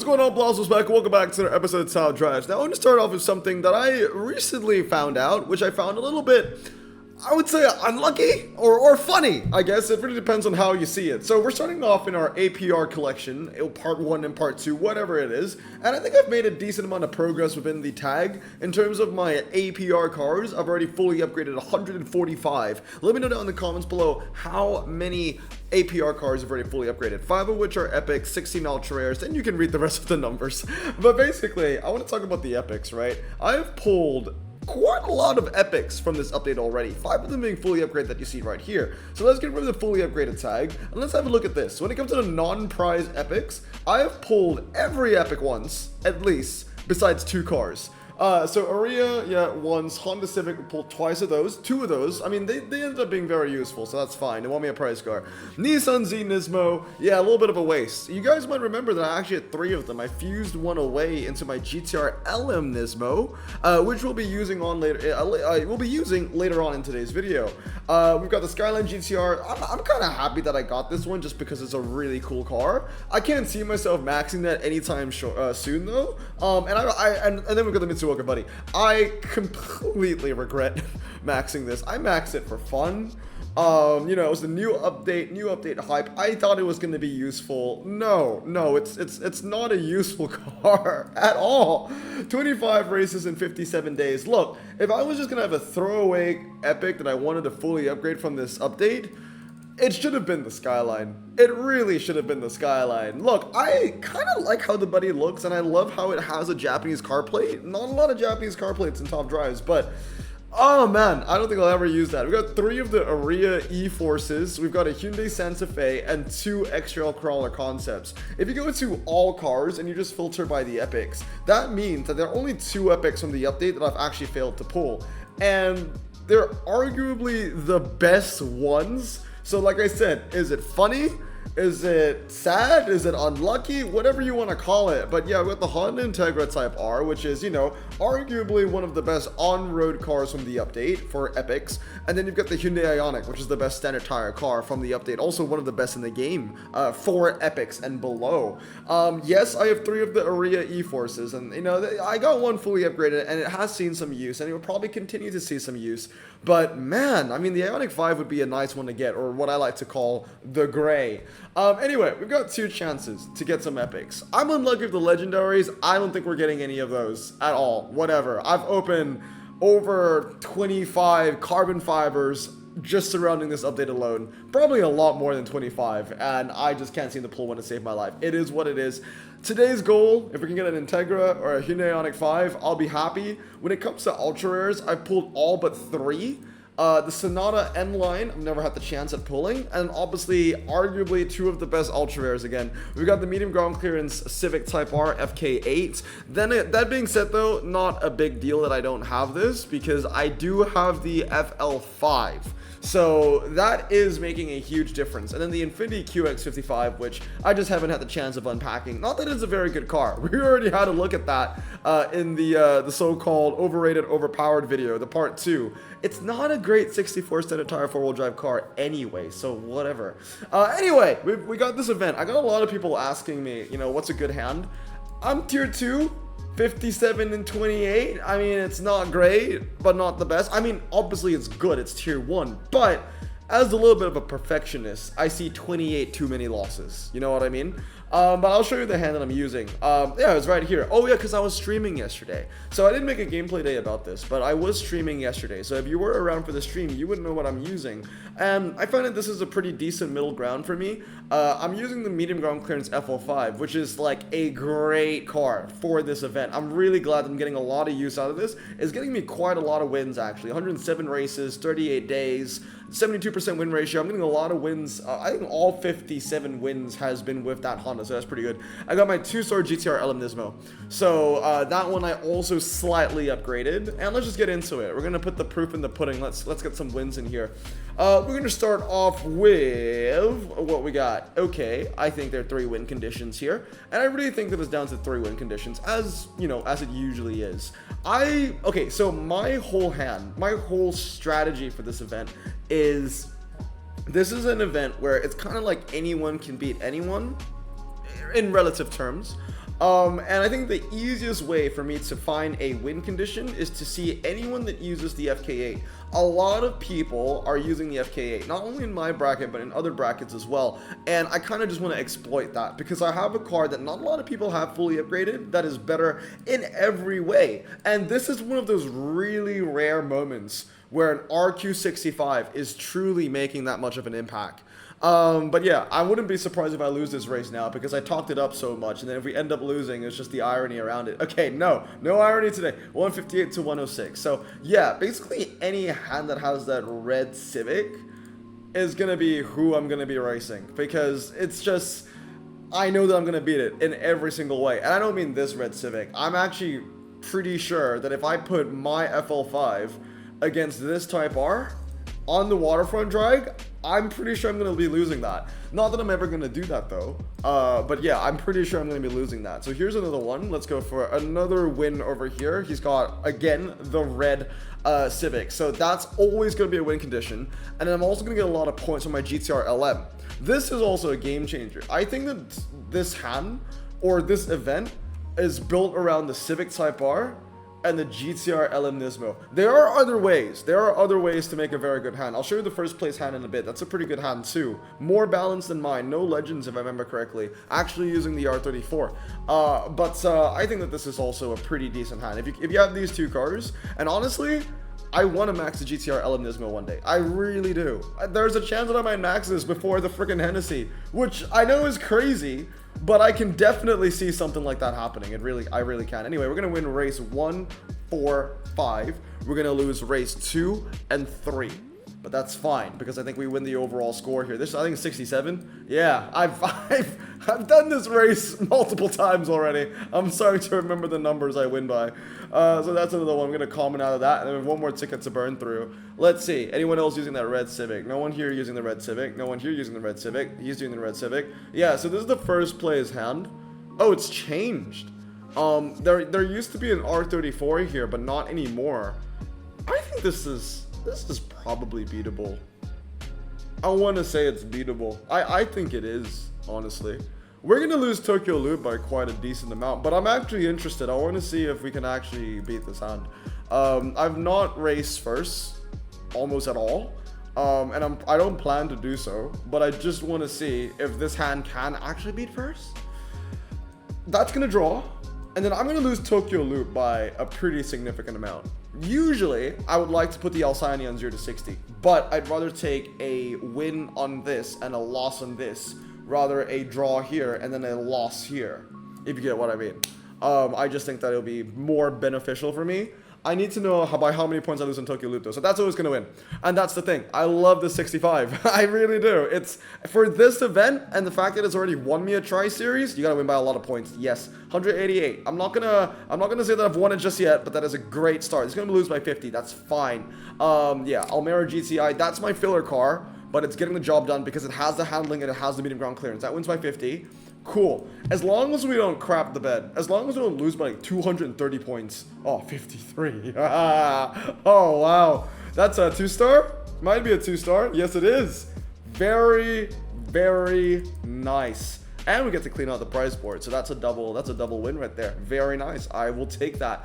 going on, Blazos back? Welcome back to another episode of Sound Drives. Now, I want to start off with something that I recently found out, which I found a little bit, I would say, unlucky or funny, I guess. It really depends on how you see it. So we're starting off in our APR collection, part 1 and part 2, whatever it is. And I think I've made a decent amount of progress within the tag. In terms of my APR cars, I've already fully upgraded 145. Let me know down in the comments below how many APR cars have already fully upgraded, 5 of which are epics, 16 ultra rares, then you can read the rest of the numbers. But basically, I want to talk about the epics, right? I have pulled quite a lot of epics from this update already, 5 of them being fully upgraded that you see right here. So let's get rid of the fully upgraded tag, and let's have a look at this. So when it comes to the non-prize epics, I have pulled every epic once, at least, besides 2 cars. So Aria, yeah, once. Honda Civic pulled twice of those. 2 of those, I mean, they ended up being very useful, so that's fine. They want me a prize car. Nissan Z Nismo, yeah, a little bit of a waste. You guys might remember that I actually had 3 of them. I fused one away into my GTR LM Nismo, which we'll be using on later. We'll be using later on in today's video. We've got the Skyline GTR. I'm kind of happy that I got this one just because it's a really cool car. I can't see myself maxing that anytime soon though. And then we've got the Mitsubishi Buddy. I completely regret maxing this. I maxed it for fun. You know, it was the new update hype. I thought it was going to be useful. No, it's not a useful car at all. 25 races in 57 days. Look, if I was just going to have a throwaway epic that I wanted to fully upgrade from this update, it should have been the Skyline. It really should have been the Skyline. Look, I kind of like how the Buddy looks, and I love how it has a Japanese car plate. Not a lot of Japanese car plates in top drives, but oh man, I don't think I'll ever use that. We've got 3 of the Aria E-Forces. We've got a Hyundai Santa Fe and 2 XTrail Crawler concepts. If you go to all cars and you just filter by the epics, that means that there are only 2 epics from the update that I've actually failed to pull. And they're arguably the best ones. So like I said, is it funny? Is it sad? Is it unlucky? Whatever you want to call it. But yeah, with the Honda Integra Type R, which is, you know, arguably one of the best on-road cars from the update for epics. And then you've got the Hyundai Ioniq, which is the best standard tire car from the update. Also one of the best in the game for epics and below. Yes, I have 3 of the Aria E-Forces. And, you know, I got one fully upgraded and it has seen some use. And it will probably continue to see some use. But man, I mean, the Ioniq 5 would be a nice one to get, or what I like to call the gray. Anyway, we've got 2 chances to get some epics. I'm unlucky with the legendaries. I don't think we're getting any of those at all. Whatever. I've opened over 25 carbon fibers just surrounding this update alone. Probably a lot more than 25, and I just can't seem to pull one to save my life. It is what it is. Today's goal, if we can get an Integra or a Hyundai Ioniq 5, I'll be happy. When it comes to ultra rares, I've pulled all but 3. The Sonata N line, I've never had the chance at pulling, and obviously, arguably 2 of the best ultra rares again. We've got the medium ground clearance Civic Type R FK8. Then that being said though, not a big deal that I don't have this, because I do have the FL5. So that is making a huge difference. And then the Infiniti QX55, which I just haven't had the chance of unpacking. Not that it's a very good car. We already had a look at that in the so-called overrated, overpowered video, the part 2. It's not a great 64 standard tire 4-wheel drive car anyway, so whatever. Anyway, we got this event. I got a lot of people asking me, you know, what's a good hand? I'm tier 2. 57 and 28. I mean, it's not great, but not the best. I mean, obviously it's good. It's tier 1, but as a little bit of a perfectionist, I see 28 too many losses. You know what I mean? But I'll show you the hand that I'm using. Yeah, it's right here. Oh yeah, because I was streaming yesterday. So I didn't make a gameplay day about this, but I was streaming yesterday. So if you were around for the stream, you would know what I'm using. And I find that this is a pretty decent middle ground for me. I'm using the medium ground clearance FL5, which is like a great car for this event. I'm really glad I'm getting a lot of use out of this. It's getting me quite a lot of wins actually. 107 races, 38 days. 72% win ratio. I'm getting a lot of wins. I think all 57 wins has been with that Honda, so that's pretty good. I got my 2-star GTR LM Nismo. So that one I also slightly upgraded. And let's just get into it. We're going to put the proof in the pudding. Let's get some wins in here. We're going to start off with what we got. Okay, I think there are 3 win conditions here. And I really think that it's down to 3 win conditions, as, you know, as it usually is. Okay, so my whole strategy for this event is, this is an event where it's kind of like anyone can beat anyone in relative terms. And I think the easiest way for me to find a win condition is to see anyone that uses the FK8. A lot of people are using the FK8, not only in my bracket, but in other brackets as well. And I kind of just want to exploit that because I have a car that not a lot of people have fully upgraded that is better in every way. And this is one of those really rare moments where an RQ65 is truly making that much of an impact. But yeah, I wouldn't be surprised if I lose this race now because I talked it up so much, and then if we end up losing, it's just the irony around it. Okay, no irony today. 158 to 106. So yeah, basically any hand that has that red Civic is gonna be who I'm gonna be racing because it's just, I know that I'm gonna beat it in every single way. And I don't mean this red Civic. I'm actually pretty sure that if I put my FL5 against this Type R on the waterfront drag, I'm pretty sure I'm going to be losing that. Not that I'm ever going to do that though. But yeah, I'm pretty sure I'm going to be losing that. So here's another one. Let's go for another win over here. He's got, again, the red Civic. So that's always going to be a win condition. And then I'm also going to get a lot of points on my GTR LM. This is also a game changer. I think that this hand or this event is built around the Civic Type R and the GTR LM Nismo. There are other ways. There are other ways to make a very good hand. I'll show you the first place hand in a bit. That's a pretty good hand too. More balanced than mine. No legends if I remember correctly. Actually using the R34. But I think that this is also a pretty decent hand. If you have these two cars, and honestly, I want to max the GTR LM Nismo one day. I really do. There's a chance that I might max this before the freaking Hennessy, which I know is crazy, but I can definitely see something like that happening. I really can. Anyway, we're going to win race 1, 4, 5. We're going to lose race 2 and 3. But that's fine because I think we win the overall score here. This, I think, is 67. Yeah, I've done this race multiple times already. I'm starting to remember the numbers I win by. So that's another one. I'm going to comment out of that. And then we have one more ticket to burn through. Let's see. Anyone else using that red Civic? No one here using the red Civic. No one here using the red Civic. He's doing the red Civic. Yeah, so this is the first player's hand. Oh, it's changed. There used to be an R34 here, but not anymore. I think this is probably beatable. I want to say it's beatable. I think it is, honestly. We're going to lose Tokyo Loop by quite a decent amount, but I'm actually interested. I want to see if we can actually beat this hand. I've not raced first almost at all, and I don't plan to do so, but I just want to see if this hand can actually beat first. That's going to draw, and then I'm going to lose Tokyo Loop by a pretty significant amount. Usually, I would like to put the Alcyone on 0 to 60, but I'd rather take a win on this and a loss on this, rather a draw here and then a loss here, if you get what I mean. I just think that it'll be more beneficial for me. I need to know by how many points I lose in Tokyo Loop though, so that's always going to win. And that's the thing. I love the 65. I really do. It's for this event and the fact that it's already won me a tri-series, you got to win by a lot of points. Yes, 188. I'm not gonna say that I've won it just yet, but that is a great start. It's going to lose by 50. That's fine. Yeah, Almera GTI, that's my filler car, but it's getting the job done because it has the handling and it has the medium ground clearance. That wins by 50. Cool. As long as we don't crap the bed. As long as we don't lose by like 230 points. Oh, 53. Oh, wow. That's a 2-star? Might be a 2-star. Yes, it is. Very, very nice. And we get to clean out the prize board. So that's a double win right there. Very nice. I will take that.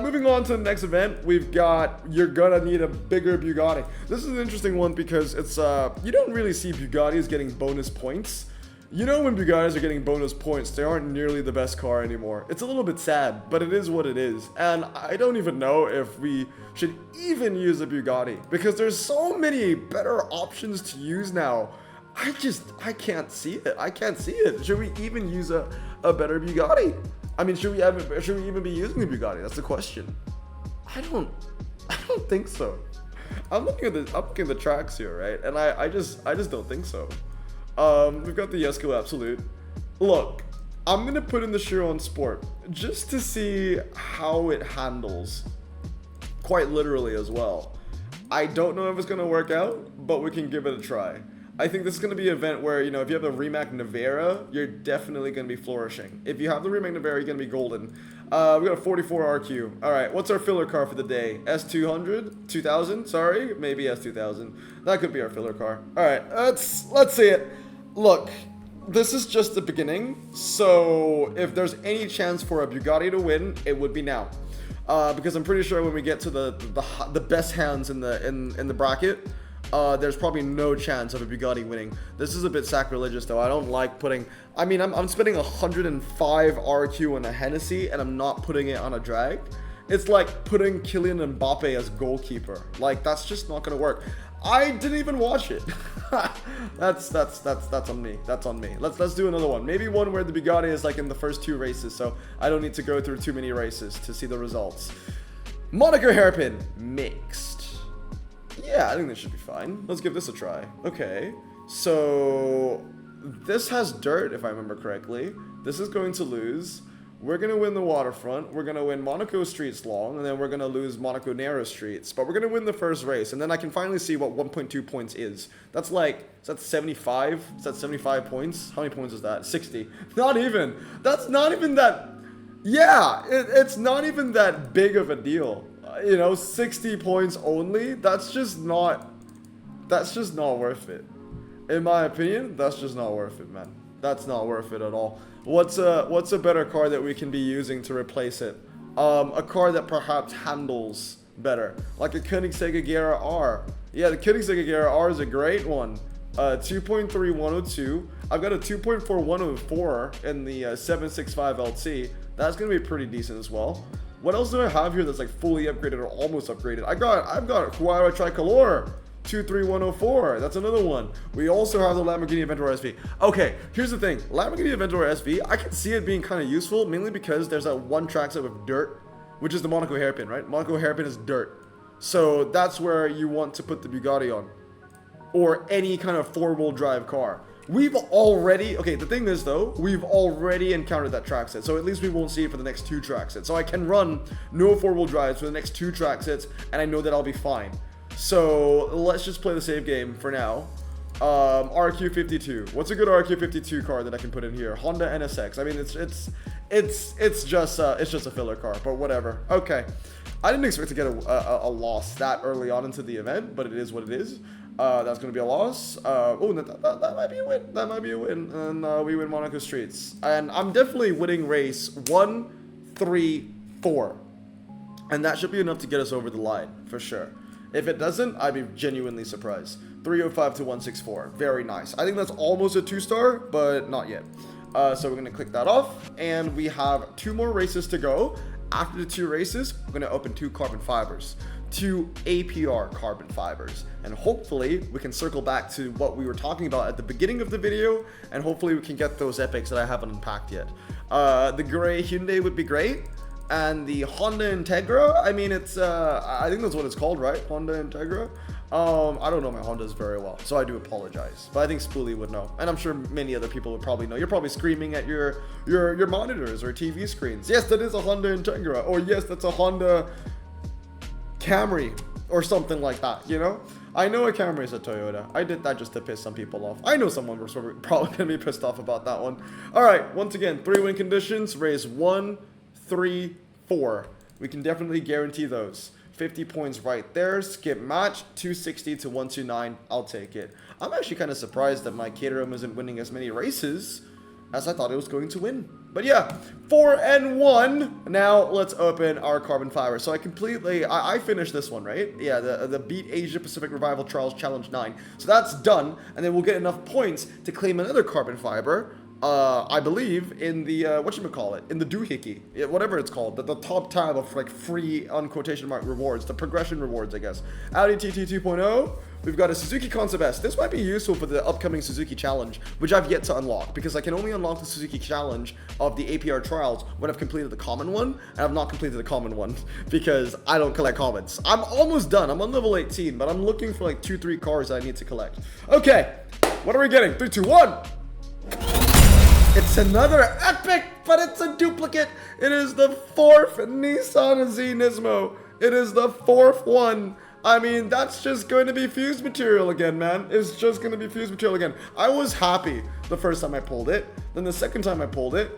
Moving on to the next event, we've got you're gonna need a bigger Bugatti. This is an interesting one because it's you don't really see Bugattis getting bonus points. You know, when Bugattis are getting bonus points, they aren't nearly the best car anymore. It's a little bit sad, but it is what it is. And I don't even know if we should even use a Bugatti because there's so many better options to use now. I can't see it. I can't see it. Should we even use a better Bugatti? I mean, should we even be using the Bugatti? That's the question. I don't think so. I'm looking at the tracks here, right? And I just don't think so. We've got the Jesko Absolute. Look, I'm gonna put in the Chiron Sport just to see how it handles, quite literally as well. I don't know if it's gonna work out, but we can give it a try. I think this is gonna be an event where, you know, if you have the Rimac Nevera, you're definitely gonna be flourishing. If you have the Rimac Nevera, you're gonna be golden. We got a 44 RQ. All right, what's our filler car for the day? S200, 2000. Sorry, maybe S2000. That could be our filler car. All right, let's see it. Look, this is just the beginning. So if there's any chance for a Bugatti to win, it would be now. Because I'm pretty sure when we get to the best hands in the bracket, there's probably no chance of a Bugatti winning. This is a bit sacrilegious though. I don't like putting, I mean, I'm spending 105 RQ on a Hennessy and I'm not putting it on a drag. It's like putting Kylian Mbappe as goalkeeper. Like, that's just not gonna work. I didn't even watch it. That's on me. That's on me. Let's do another one. Maybe one where the Bugatti is like in the first 2 races, so I don't need to go through too many races to see the results. Monaco hairpin mixed. Yeah, I think this should be fine. Let's give this a try. Okay, so this has dirt, if I remember correctly. This is going to lose. We're going to win the waterfront. We're going to win Monaco streets long, and then we're going to lose Monaco narrow streets. But we're going to win the first race, and then I can finally see what 1.2 points is. That's like, is that 75? Is that 75 points? How many points is that? 60. Not even. That's not even that. Yeah, it's not even that big of a deal. You know, 60 points only. That's just not worth it. In my opinion, that's just not worth it, man. That's not worth it at all. What's a better car that we can be using to replace it? A car that perhaps handles better, like a Koenigsegg Agera R. Yeah, the Koenigsegg Agera R is a great one. 2.3102. I've got a 2.4104 in the 765 LT. That's gonna be pretty decent as well. What else do I have here that's like fully upgraded or almost upgraded? I've got Huayra Tricolor. 23104. That's another one. We also have the Lamborghini Aventador SV. Okay, here's the thing. Lamborghini Aventador SV, I can see it being kind of useful, mainly because there's that one trackset of dirt, which is the Monaco hairpin, right? Monaco hairpin is dirt. So that's where you want to put the Bugatti on. Or any kind of four-wheel drive car. We've already, okay, the thing is though, we've already encountered that track set, so at least we won't see it for the next 2 track sets. So I can run no four-wheel drives for the next 2 track sets, and I know that I'll be fine. So let's just play the save game for now. RQ52. What's a good RQ52 car that I can put in here? Honda NSX. I mean, it's just a filler car, but whatever. Okay, I didn't expect to get a loss that early on into the event, but it is what it is. That's gonna be a loss. Oh, that might be a win. That might be a win, and we win Monaco streets. And I'm definitely winning race 1, 3, 4, and that should be enough to get us over the line for sure. If it doesn't, I'd be genuinely surprised. 305 to 164. Very nice. I think that's almost a 2-star, but not yet. So we're going to click that off. And we have 2 more races to go. After the 2 races, we're going to open 2 carbon fibers. 2 APR carbon fibers. And hopefully, we can circle back to what we were talking about at the beginning of the video. And hopefully, we can get those epics that I haven't unpacked yet. The gray Hyundai would be great. And the Honda Integra, I mean, it's, I think that's what it's called, right? Honda Integra. I don't know my Hondas very well, so I do apologize. But I think Spoolie would know. And I'm sure many other people would probably know. You're probably screaming at your monitors or TV screens. Yes, that is a Honda Integra. Or yes, that's a Honda Camry or something like that, you know? I know a Camry is a Toyota. I did that just to piss some people off. I know someone was probably going to be pissed off about that one. All right, once again, 3 win conditions. Race 1, 3, 4. We can definitely guarantee those. 50 points right there. Skip match. 260 to 129. I'll take it. I'm actually kind of surprised that my Caterham isn't winning as many races as I thought it was going to win. But yeah, 4 and 1. Now let's open our carbon fiber. So I finished this one, right? Yeah, the Beat Asia Pacific Revival Trials Challenge 9. So that's done, and then we'll get enough points to claim another carbon fiber. I believe in the whatchamacallit, in the doohickey, whatever it's called, the top tab of like free on quotation mark rewards, the progression rewards, I guess. Audi TT 2.0. We've got a Suzuki Concept S. This might be useful for the upcoming Suzuki Challenge, which I've yet to unlock, because I can only unlock the Suzuki Challenge of the APR trials when I've completed the common one, and I've not completed the common one because I don't collect commons. I'm almost done. I'm on level 18, but I'm looking for like 2-3 cars that I need to collect. Okay, what are we getting? 3, 2, 1. It's another epic, but it's a duplicate. It is the 4th Nissan Z Nismo. It is the 4th one. I mean, that's just going to be fused material again, man. It's just going to be fused material again. I was happy the first time I pulled it. Then the second time I pulled it,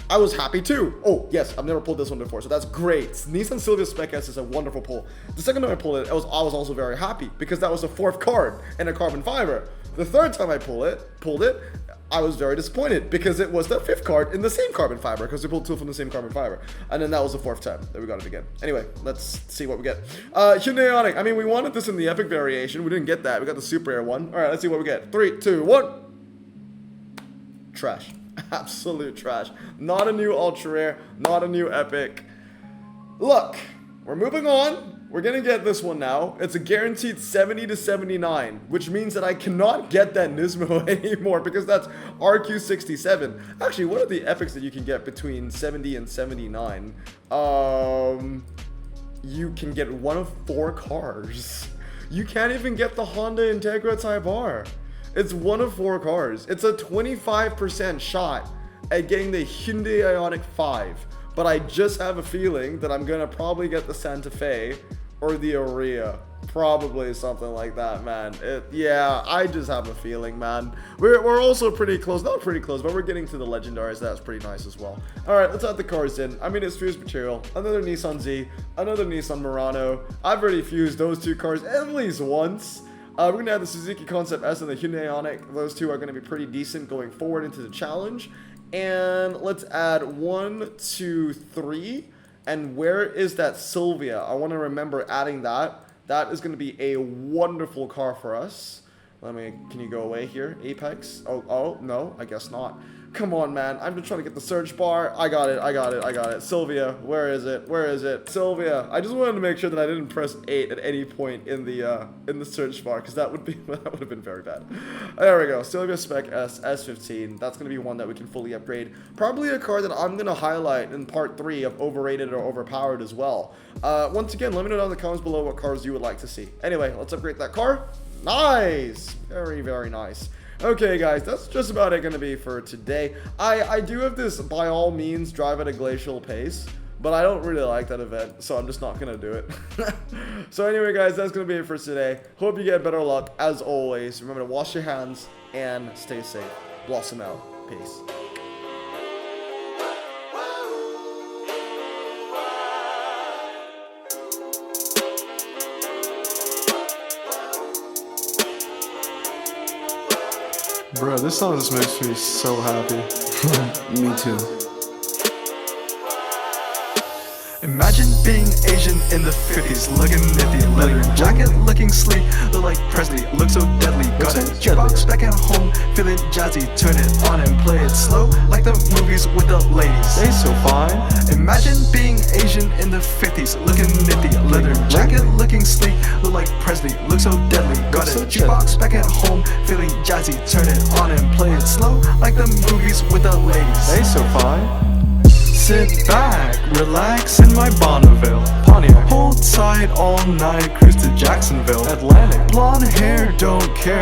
I was happy too. Oh, yes, I've never pulled this one before, so that's great. Nissan Silvia Spec S is a wonderful pull. The second time I pulled it, I was also very happy because that was the 4th card in a carbon fiber. The third time I pulled it, I was very disappointed because it was the 5th card in the same carbon fiber, because we pulled 2 from the same carbon fiber. And then that was the 4th time that we got it again. Anyway, let's see what we get. Hyundai Ioniq. I mean, we wanted this in the epic variation. We didn't get that. We got the super rare one. All right, let's see what we get. 3, 2, 1. Trash. Absolute trash. Not a new ultra rare. Not a new epic. Look, we're moving on. We're gonna get this one now. It's a guaranteed 70 to 79, which means that I cannot get that Nismo anymore because that's RQ67. Actually, what are the epics that you can get between 70 and 79? You can get one of 4 cars. You can't even get the Honda Integra Type R. It's one of 4 cars. It's a 25% shot at getting the Hyundai Ioniq 5. But I just have a feeling that I'm gonna probably get the Santa Fe or the Aria. Probably something like that, man. Yeah, I just have a feeling, man. We're also pretty close. Not pretty close, but we're getting to the legendaries. That's pretty nice as well. Alright, let's add the cars in. I mean, it's fused material. Another Nissan Z. Another Nissan Murano. I've already fused those 2 cars at least once. We're going to add the Suzuki Concept S and the Hyundai Ioniq. Those 2 are going to be pretty decent going forward into the challenge. And let's add 1, 2, 3. And where is that Sylvia? I want to remember adding that. That is going to be a wonderful car for us. Can you go away here? Apex? Oh, no, I guess not. Come on, man. I'm just trying to get the search bar. I got it. Sylvia, where is it? Sylvia. I just wanted to make sure that I didn't press 8 at any point in the search bar, because that would have been very bad. There we go. Sylvia Spec S, S15. That's going to be one that we can fully upgrade. Probably a car that I'm going to highlight in part 3 of overrated or overpowered as well. Once again, let me know down in the comments below what cars you would like to see. Anyway, let's upgrade that car. Nice. Very, very nice. Okay, guys, that's just about it gonna be for today. I do have this by all means drive at a glacial pace, but I don't really like that event, so I'm just not gonna do it. So anyway, guys, that's gonna be it for today. Hope you get better luck as always. Remember to wash your hands and stay safe. Blossom out. Peace. Bro, this song just makes me so happy. Me too. Imagine being Asian in the 50s, looking nifty, leather jacket, looking sleek, look like Presley, look so deadly. Got a jukebox back at home, feeling jazzy, turn it on and play it slow, like the movies with the ladies. They so fine. Imagine being Asian in the 50s, looking nifty, leather jacket, looking sleek, look like Presley, look so deadly. Got a jukebox back at home, feeling jazzy, turn it on and play it slow, like the movies with the ladies. They so fine. Sit back, relax in my Bonneville Pontiac. Hold tight all night, cruise to Jacksonville Atlantic. Blonde hair, don't care.